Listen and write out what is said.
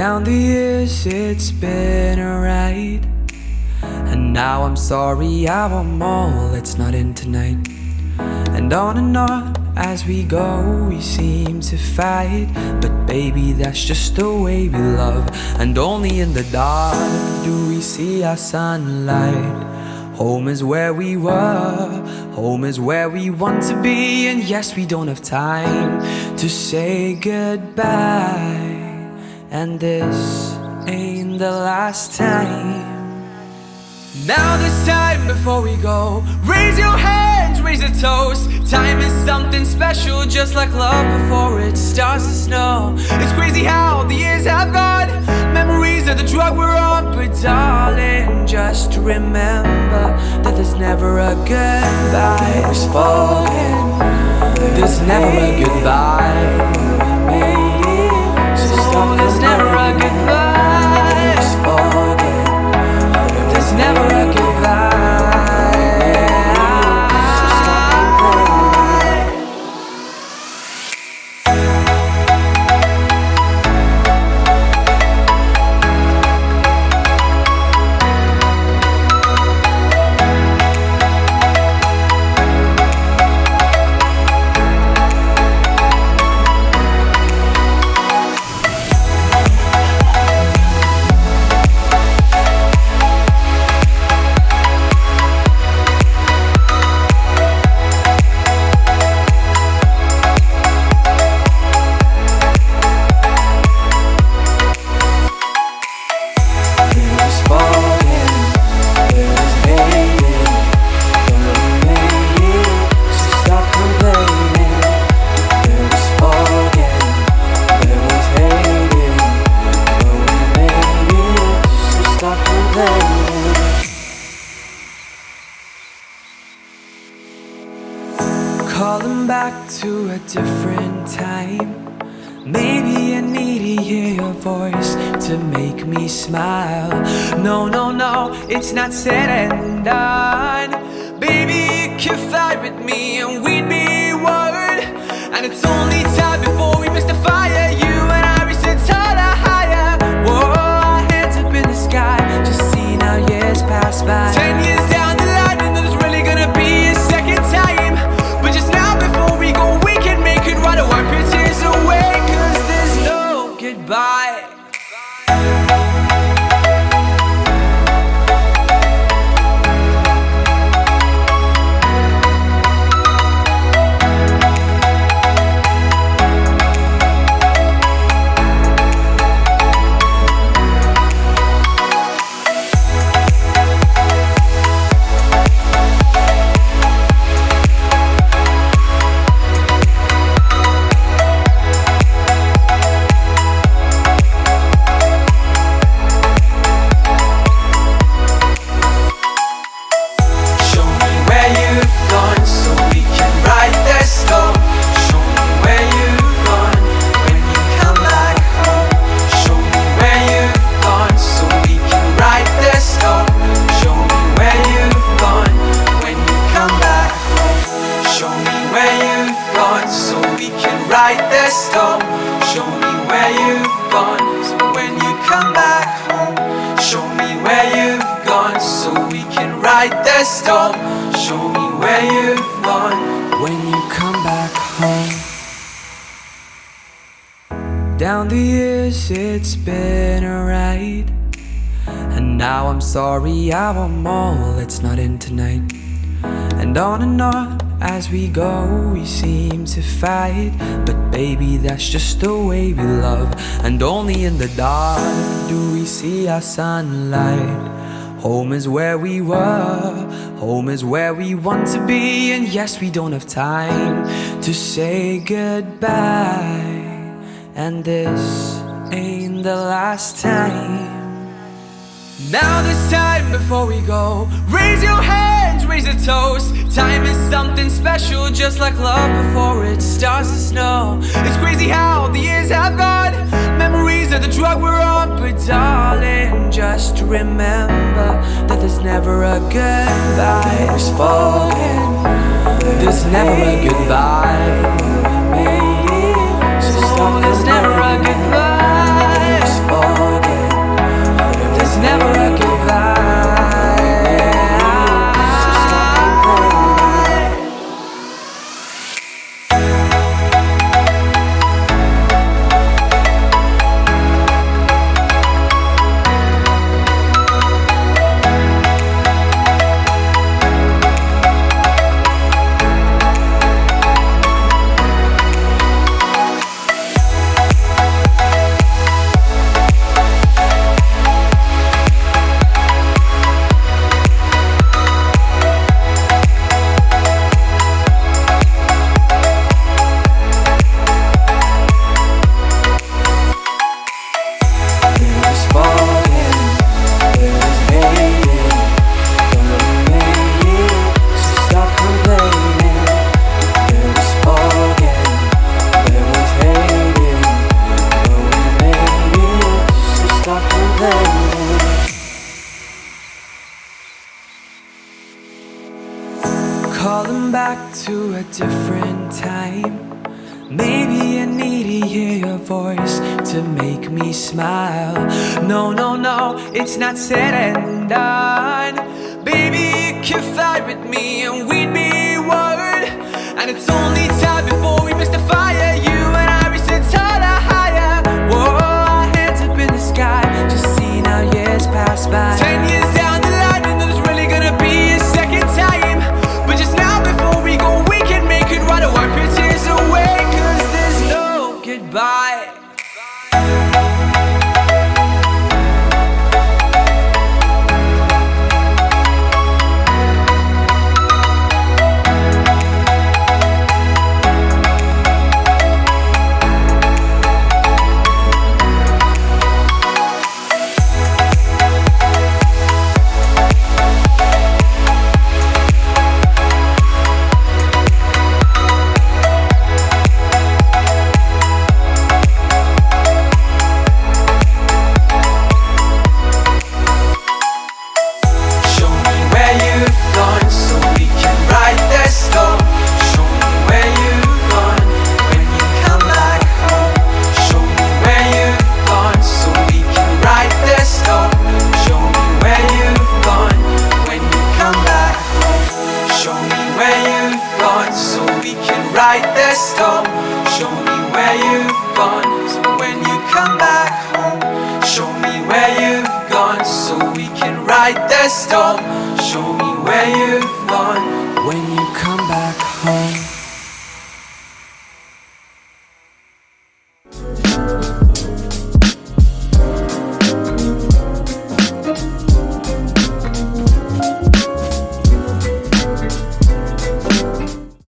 Down the years it's been a ride, and now I'm sorry I want more, let's not end tonight. And on as we go we seem to fight, but baby that's just the way we love. And only in the dark do we see our sunlight. Home is where we were, home is where we want to be. And yes, we don't have time to say goodbye, and this ain't the last time. Now this time before we go, raise your hands, raise a toast. Time is something special, just like love before it starts to snow. It's crazy how the years have gone, memories of the drug we're on. But darling, just remember that there's never a goodbye. There's forget, there's never a goodbye. So there's never a goodbye. There's forget, there's never a goodbye. Calling back to a different time. Maybe I need to hear your voice to make me smile. No, no, no, it's not said and done. Baby, you can fly with me and we'd be one. And it's only time before we miss the fire. You and I reach the taller, higher. Whoa, our hands up in the sky. Just see now years pass by. 10 years down the line and there's really gonna be a second time. But just now before we go we can make it right. Wipe your tears away, cause there's no goodbye. Show me where you've gone when you come back home. Down the years it's been a ride, and now I'm sorry I want more, let's not end tonight. And on as we go we seem to fight, but baby that's just the way we love. And only in the dark do we see our sunlight. Home is where we were, home is where we want to be. And yes, we don't have time to say goodbye, and this ain't the last time. Now this time before we go, raise your hands, raise a toast. Time is something special, just like love before it starts to snow. It's crazy how the years have gone, memories of the drug we're on. But darling, just remember that there's never a goodbye. There's forget, there's never a goodbye. So there's never a goodbye. There's forget. calling back to a different time. Maybe I need to hear your voice to make me smile. No, no, no, it's not said and done. Baby, you can fly with me and we'd be one. And it's only time before we miss the fire. You and I reach the taller, higher. Whoa, our hands up in the sky. Just see now years pass by. 10 years down the line and there's really gonna be a second time. But just now before we go, we can make it right. Wipe your tears away, 'cause there's no goodbye. Show me where you've gone, so when you come back home. Show me where you've gone, so we can ride the storm. Show me where you've gone, when you come back home.